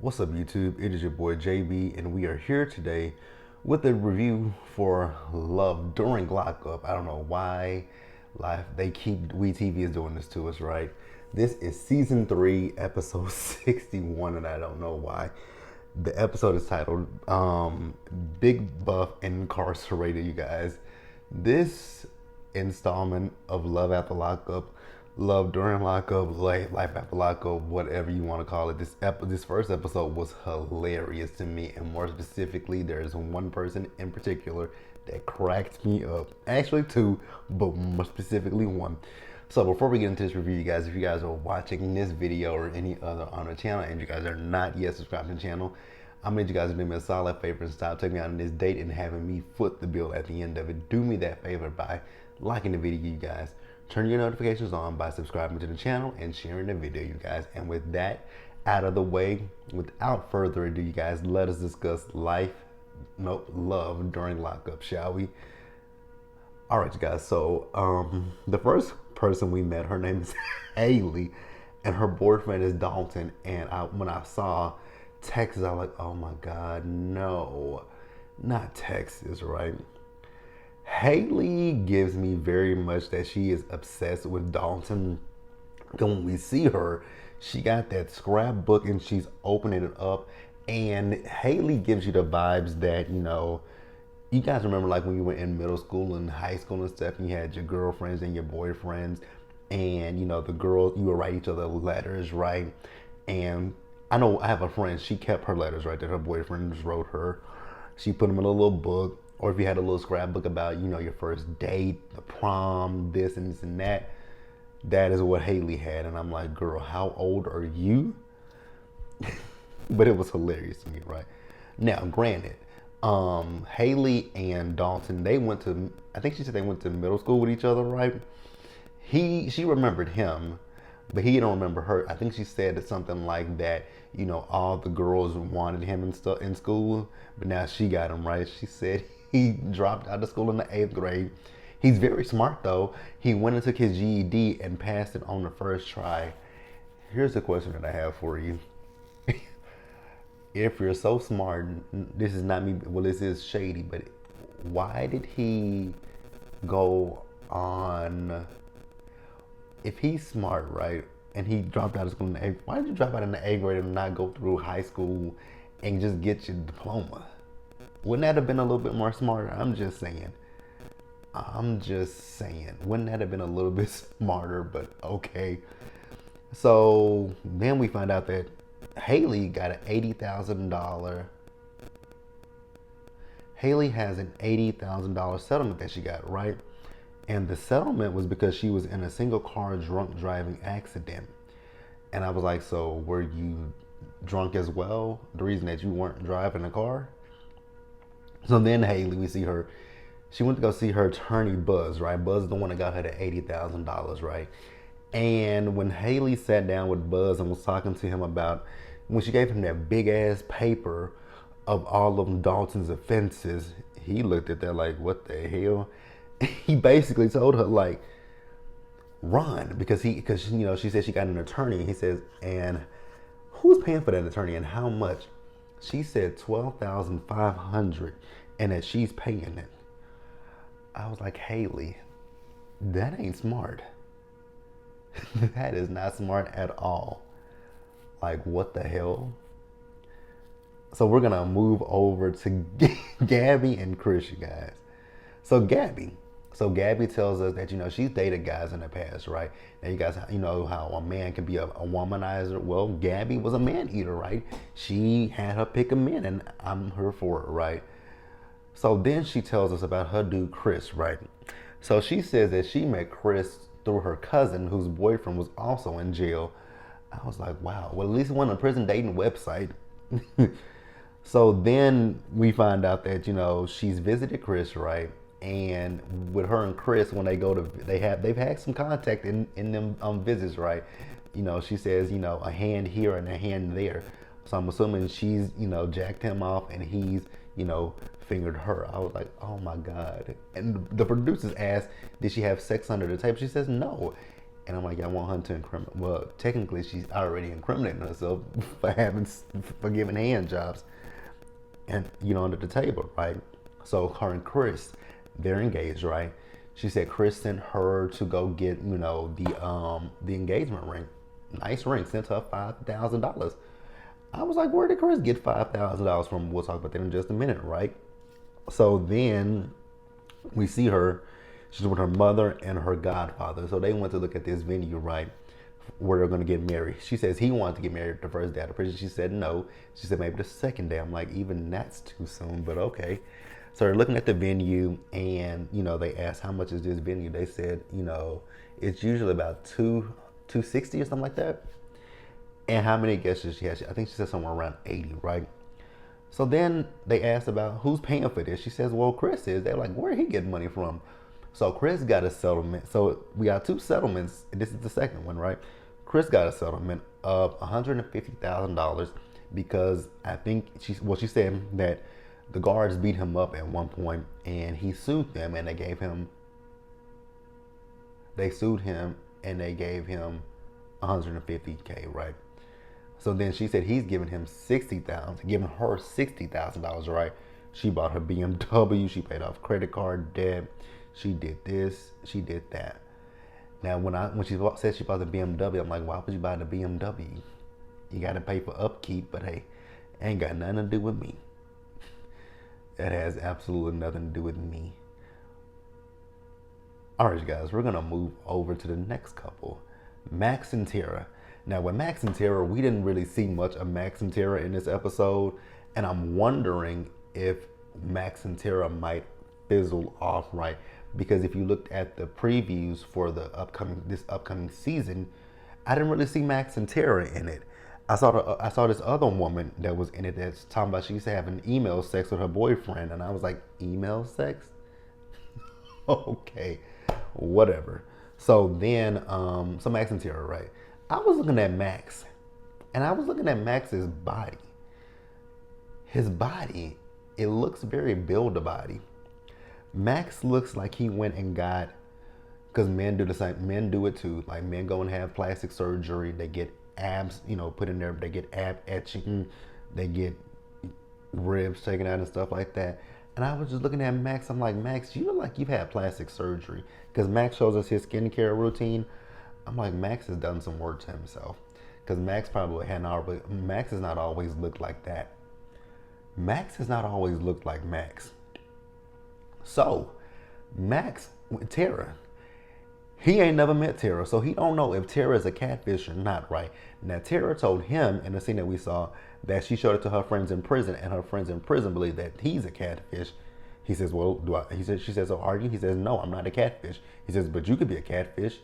What's up, YouTube? It is your boy JB, and we are here today with a review for Love during Lockup. I don't know why WeTV is doing this to us, right? This is season 3, episode 61, and I don't know why. The episode is titled Big Buff Incarcerated, you guys. This installment of Love After Lockup, Love During Lockup, Life After Lockup, whatever you want to call it. This first episode was hilarious to me, and more specifically, there's one person in particular that cracked me up. Actually, two, but more specifically one. So before we get into this review, you guys, if you guys are watching this video or any other on the channel and you guys are not yet subscribed to the channel, I need you guys to do me a solid favor and stop taking me out on this date and having me foot the bill at the end of it. Do me that favor by liking the video, you guys. Turn your notifications on by subscribing to the channel and sharing the video, you guys. And with that out of the way, without further ado, you guys, let us discuss love during lockup, shall we? All right, you guys. So the first person we met, her name is Haley, and her boyfriend is Dalton. And when I saw Texas, I was like, oh my God, no, not Texas, right? Haley gives me very much that she is obsessed with Dalton. Then when we see her, she got that scrapbook and she's opening it up. And Haley gives you the vibes that, you guys remember like when you were in middle school and high school and stuff, and you had your girlfriends and your boyfriends, and the girls, you would write each other letters, right? And I know I have a friend, she kept her letters, right, that her boyfriend just wrote her. She put them in a little book. Or if you had a little scrapbook about, your first date, the prom, this and this and that, that is what Haley had. And I'm like, girl, how old are you? But it was hilarious to me, right? Now, granted, Haley and Dalton, I think she said they went to middle school with each other, right? She remembered him, but he don't remember her. I think she said something like that, all the girls wanted him and stuff in school, but now she got him, right? She said he dropped out of school in the 8th grade. He's very smart though. He went and took his GED and passed it on the first try. Here's the question that I have for you. If you're so smart, this is not me, well, this is shady, but why did he go on, if he's smart, right, and he dropped out of school in the 8th, why did you drop out in the 8th grade and not go through high school and just get your diploma? Wouldn't that have been a little bit more smarter? I'm just saying. Wouldn't that have been a little bit smarter? But okay. So then we find out that Haley got an $80,000. Haley has an $80,000 settlement that she got, right? And the settlement was because she was in a single car drunk driving accident. And I was like, so were you drunk as well? The reason that you weren't driving a car? So then Haley, we see her, she went to go see her attorney, Buzz, right? Buzz is the one that got her the $80,000, right? And when Haley sat down with Buzz and was talking to him about, when she gave him that big ass paper of all of Dalton's offenses, he looked at that like, what the hell? He basically told her like, run, because she said she got an attorney. He says, and who's paying for that attorney and how much? She said $12,500 and that she's paying it. I was like, Haley, that ain't smart. That is not smart at all. Like, what the hell? So we're gonna move over to Gabby and Chris, you guys. So Gabby tells us that, she's dated guys in the past, right? Now you guys, how a man can be a womanizer. Well, Gabby was a man eater, right? She had her pick of men, and I'm her for it, right? So then she tells us about her dude, Chris, right? So she says that she met Chris through her cousin, whose boyfriend was also in jail. I was like, wow, well, at least one on a prison dating website. So then we find out that, she's visited Chris, right? And with her and Chris, when they go to, they've had some contact in them visits, right? She says, a hand here and a hand there. So I'm assuming she's, jacked him off and he's, fingered her. I was like, oh my God. And the producers asked, did she have sex under the table? She says no. And I'm like, I want her to incriminate. Well, technically, she's already incriminating herself for giving hand jobs, and under the table, right? So her and Chris, they're engaged, right? She said Chris sent her to go get, the engagement ring, nice ring. Sent her $5,000. I was like, where did Chris get $5,000 from? We'll talk about that in just a minute, right? So then we see her. She's with her mother and her godfather. So they went to look at this venue, right, where they're going to get married. She says he wanted to get married the first day out of prison. She said no. She said maybe the second day. I'm like, even that's too soon, but okay. So they're looking at the venue, and they asked how much is this venue. They said it's usually about 260 or something like that. And how many guests did she have? I think she said somewhere around 80, right? So then they asked about who's paying for this. She says, well, Chris is. They're like, where did he get money from? So Chris got a settlement. So we got two settlements. This is the second one, right? Chris got a settlement of $150,000 because I think she said that the guards beat him up at one point, and he sued them, and they gave him 150K, right? So then she said he's giving her $60,000, right? She bought her BMW. She paid off credit card debt. She did this. She did that. Now, when she said she bought the BMW, I'm like, why would you buy the BMW? You got to pay for upkeep, but hey, ain't got nothing to do with me. That has absolutely nothing to do with me. All right, you guys, we're going to move over to the next couple, Max and Tara. Now, with Max and Tara, we didn't really see much of Max and Tara in this episode, and I'm wondering if Max and Tara might fizzle off, right? Because if you looked at the previews for this upcoming season, I didn't really see Max and Tara in it. I saw this other woman that was in it that's talking about she used to have an email sex with her boyfriend, and I was like, email sex? Okay, whatever. So then, so Max and Tara, right? I was looking at Max, and I was looking at Max's body. His body, it looks very build-a-body. Max looks like he went and got, because men do the same, men do it too. Like men go and have plastic surgery, they get abs, put in there, they get ab etching, they get ribs taken out and stuff like that. And I was just looking at Max, I'm like, Max, you look like you've had plastic surgery. Because Max shows us his skincare routine. I'm like, Max has done some work to himself. Because Max has not always looked like that. Max has not always looked like Max. So, Max with Tara, he ain't never met Tara, so he don't know if Tara is a catfish or not, right? Now, Tara told him in the scene that we saw that she showed it to her friends in prison, and her friends in prison believe that he's a catfish. He says, well, she says, so are you? He says, no, I'm not a catfish. He says, but you could be a catfish,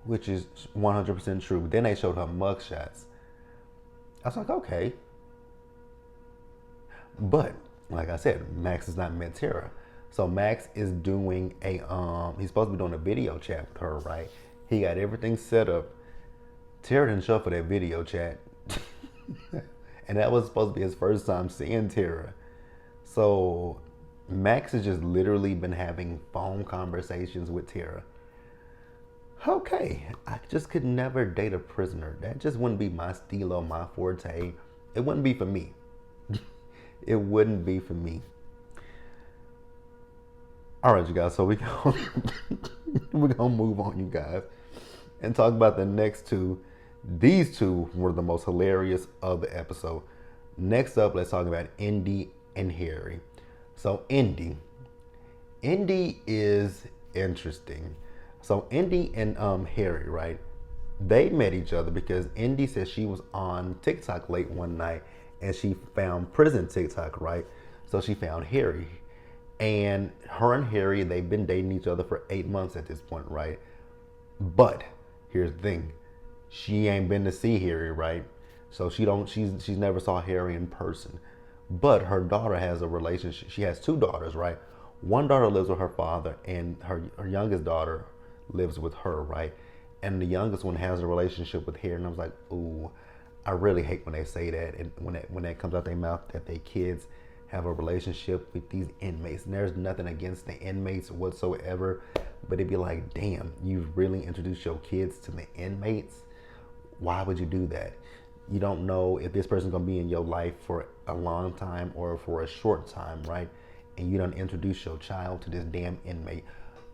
which is 100% true. Then they showed her mugshots. I was like, okay. But, like I said, Max has not met Tara. So Max is doing he's supposed to be doing a video chat with her, right? He got everything set up. Tara didn't show up for that video chat. And that was supposed to be his first time seeing Tara. So Max has just literally been having phone conversations with Tara. Okay, I just could never date a prisoner. That just wouldn't be my stilo, my forte. It wouldn't be for me. It wouldn't be for me. All right, you guys, so we're gonna move on, you guys, and talk about the next two. These two were the most hilarious of the episode. Next up, let's talk about Indy and Harry. So Indy is interesting. So Indy and Harry, right? They met each other because Indy said she was on TikTok late one night and she found prison TikTok, right? So she found Harry. And her and Harry, they've been dating each other for 8 months at this point, right? But here's the thing. She ain't been to see Harry, right? So she's never saw Harry in person. But her daughter has a relationship. She has two daughters, right? One daughter lives with her father and her youngest daughter lives with her, right? And the youngest one has a relationship with Harry. And I was like, ooh, I really hate when they say that. And when that comes out their mouth that their kids have a relationship with these inmates. And there's nothing against the inmates whatsoever, but it'd be like, damn, you've really introduced your kids to the inmates? Why would you do that? You don't know if this person's gonna be in your life for a long time or for a short time, right? And you don't introduce your child to this damn inmate.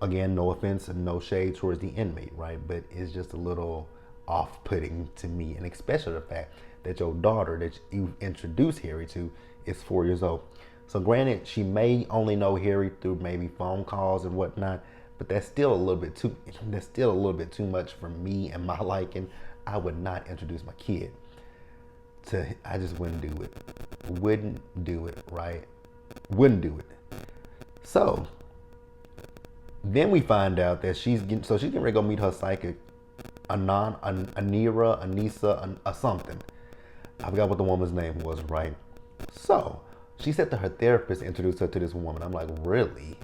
Again, no offense and no shade towards the inmate, right? But it's just a little off-putting to me, and especially the fact that your daughter that you introduced Harry to is 4 years old. So granted, she may only know Harry through maybe phone calls and whatnot, but that's still a little bit too much for me and my liking. I would not introduce my kid to, I just wouldn't do it. Wouldn't do it, right? Wouldn't do it. So then we find out that she's getting ready to go meet her psychic, Anissa, something. I forgot what the woman's name was, right? So she said that her therapist introduced her to this woman. I'm like, really?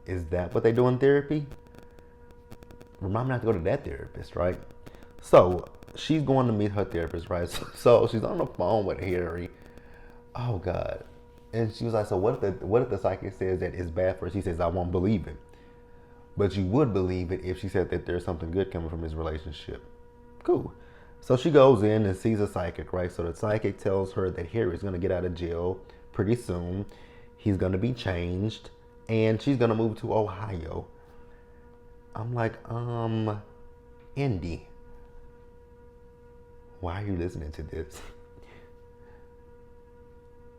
Is that what they do in therapy? Remind me not to go to that therapist, right? So she's going to meet her therapist, right? So she's on the phone with Harry. Oh God. And she was like, so what if the psychic says that it's bad for her? She says, I won't believe it. But you would believe it if she said that there's something good coming from his relationship. Cool. So she goes in and sees a psychic, right? So the psychic tells her that Harry's going to get out of jail pretty soon. He's going to be changed. And she's going to move to Ohio. I'm like, Indy, why are you listening to this?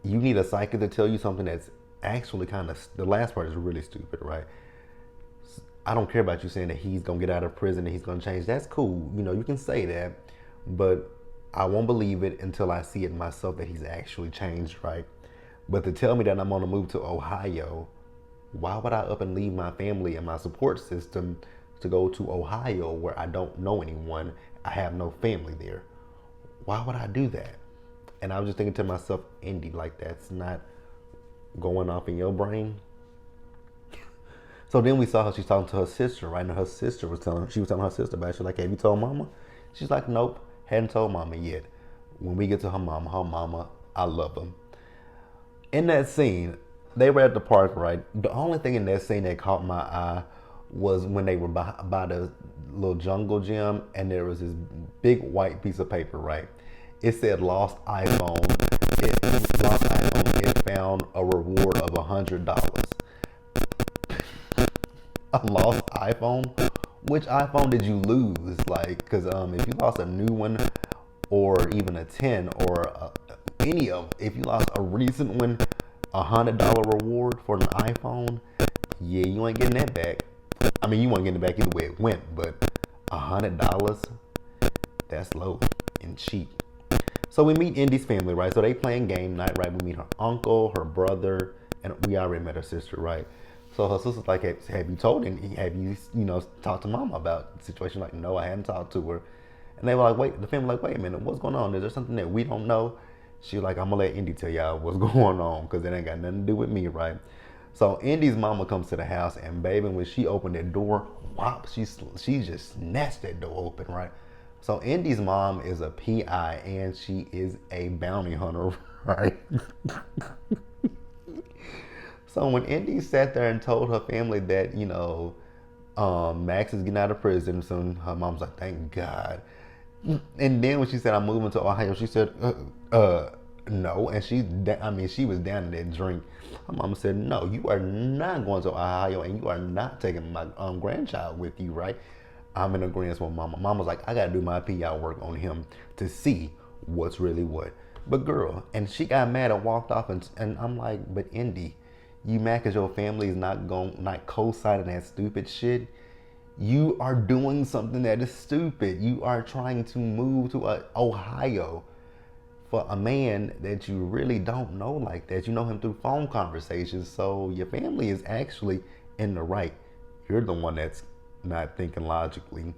You need a psychic to tell you something that's actually kind of, the last part is really stupid, right? I don't care about you saying that he's going to get out of prison and he's going to change. That's cool. You know, you can say that, but I won't believe it until I see it myself that he's actually changed, right? But to tell me that I'm going to move to Ohio, why would I up and leave my family and my support system to go to Ohio where I don't know anyone? I have no family there. Why would I do that? And I was just thinking to myself, Indy, like that's not going off in your brain. So then we saw her, she's talking to her sister, right? And her sister was telling her sister about it. She's like, have you told mama? She's like, nope, hadn't told mama yet. When we get to her mama, I love them. In that scene, they were at the park, right? The only thing in that scene that caught my eye was when they were by the little jungle gym and there was this big white piece of paper, right? It said lost iPhone. It found a reward of $100. A lost iPhone? Which iPhone did you lose? Like, because if you lost a new one or even a 10 or if you lost a recent one, $100 reward for an iPhone, yeah, you ain't getting that back. I mean, you won't get it back either way it went, but $100, that's low and cheap. So we meet Indy's family, right? So they playing game night, right? We meet her uncle, her brother, and we already met her sister, right? So her sister's like, have you told Indy? Have you, talked to mama about the situation? Like, no, I hadn't talked to her. And they were like, the family like, wait a minute, what's going on? Is there something that we don't know? She was like, I'm gonna let Indy tell y'all what's going on because it ain't got nothing to do with me, right? So Indy's mama comes to the house and baby, when she opened that door, whop, she just snatched that door open, right? So Indy's mom is a PI and she is a bounty hunter, right? So when Indy sat there and told her family that, Max is getting out of prison soon, her mom's like, thank God. And then when she said, I'm moving to Ohio, she said, no. And she was down in that drink. Her mama said, no, you are not going to Ohio and you are not taking my grandchild with you, right? I'm in agreement with mama. Mama's like, I got to do my PR work on him to see what's really what. But girl, and she got mad and walked off and I'm like, but Indy, you mad because your family is not co-signing that stupid shit? You are doing something that is stupid. You are trying to move to Ohio for a man that you really don't know like that. You know him through phone conversations. So your family is actually in the right. You're the one that's not thinking logically.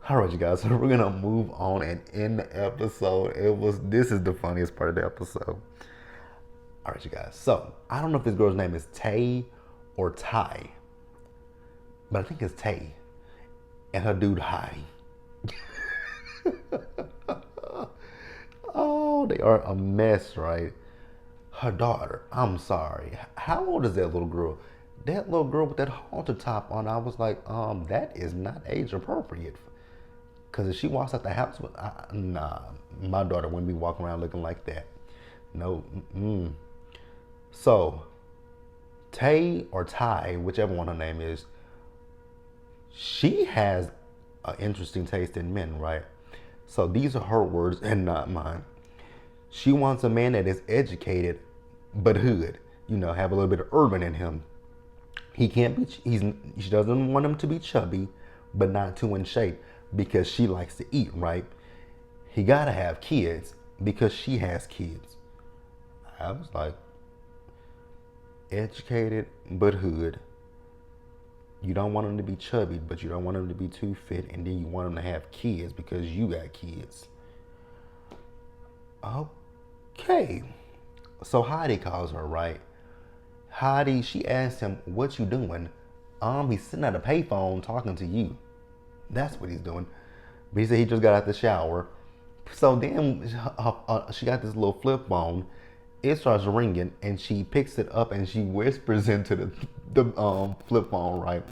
All right, you guys. So we're gonna move on and end the episode. This is the funniest part of the episode. All right, you guys. So I don't know if this girl's name is Tay or Ty, but I think it's Tay, and her dude Hi. Oh, they are a mess, right? Her daughter. I'm sorry. How old is that little girl? That little girl with that halter top on, I was like, that is not age appropriate. Cause if she walks out the house with, nah, my daughter wouldn't be walking around looking like that. No. Mm-mm. So, Tay or Ty, whichever one her name is, she has an interesting taste in men, right? So these are her words and not mine. She wants a man that is educated, but hood. You know, have a little bit of urban in him. He can't be. She doesn't want him to be chubby, but not too in shape because she likes to eat, right? He gotta have kids because she has kids. I was like, educated but hood. You don't want him to be chubby, but you don't want him to be too fit, and then you want him to have kids because you got kids. Okay. So Heidi calls her, right? Heidi, she asked him, what you doing? He's sitting at a payphone talking to you. That's what he's doing. But he said he just got out the shower. So then she got this little flip phone. It starts ringing, and she picks it up and she whispers into the flip phone, right?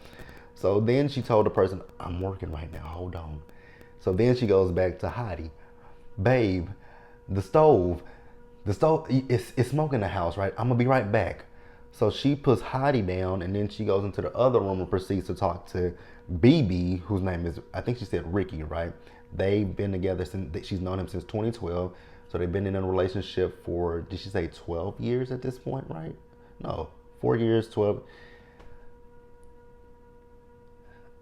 So then she told the person, I'm working right now, hold on. So then she goes back to Heidi. Babe, the stove, it's smoking in the house, right? I'm gonna be right back. So she puts Heidi down, and then she goes into the other room and proceeds to talk to BB, whose name is, I think she said Ricky, right? They've been together since, she's known him since 2012. So they've been in a relationship for, did she say 12 years at this point, right? No, 4 years, 12.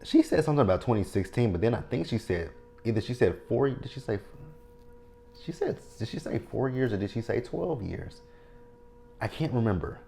She said something about 2016, but then I think she said, either she said did she say 4 years or did she say 12 years? I can't remember.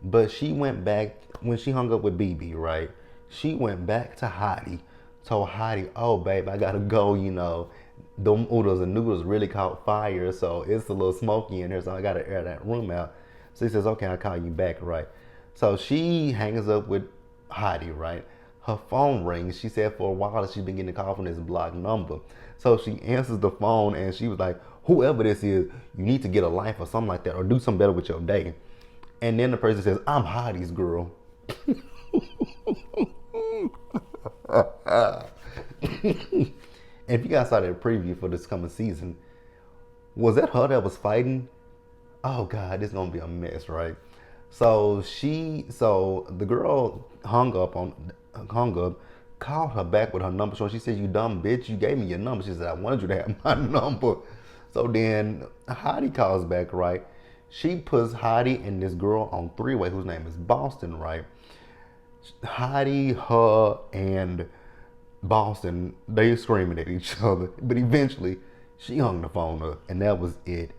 But she went back, when she hung up with BB, right? She went back to Heidi, told Heidi, oh, babe, I gotta go, you know. Them oodles and noodles really caught fire, so it's a little smoky in there, so I gotta air that room out. So he says, okay, I'll call you back, right? So she hangs up with Heidi, right? Her phone rings. She said for a while she's been getting a call from this blocked number. So she answers the phone and she was like, whoever this is, you need to get a life or something like that, or do something better with your day. And then the person says, I'm Heidi's girl. If you guys saw that preview for this coming season, was that her that was fighting? Oh God, this is gonna be a mess, right? So the girl hung up, called her back with her number. So she said, you dumb bitch, you gave me your number. She said, I wanted you to have my number. So then Heidi calls back, right? She puts Heidi and this girl on three-way, whose name is Boston, right? Heidi, her, and Boston, they screaming at each other. But eventually, she hung the phone up, and that was it.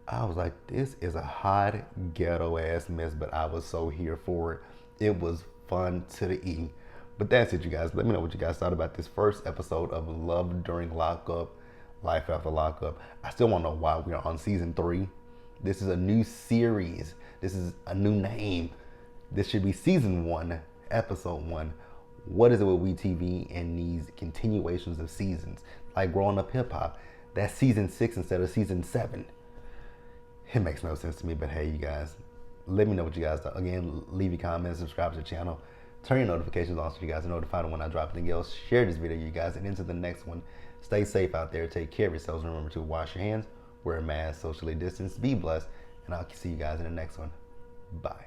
I was like, this is a hot, ghetto-ass mess, but I was so here for it. It was fun to the E. But that's it, you guys. Let me know what you guys thought about this first episode of Love During Lockup, Life After Lockup. I still want to know why we are on season 3. This is a new series. This is a new name. This should be season 1, episode 1. What is it with WeTV and these continuations of seasons? Like Growing Up Hip Hop. That's season 6 instead of season 7. It makes no sense to me, but hey, you guys, let me know what you guys thought. Again, leave your comments, subscribe to the channel, turn your notifications on so you guys are notified when I drop anything else. Share this video, you guys, and into the next one. Stay safe out there. Take care of yourselves. Remember to wash your hands, wear a mask, socially distance, be blessed, and I'll see you guys in the next one. Bye.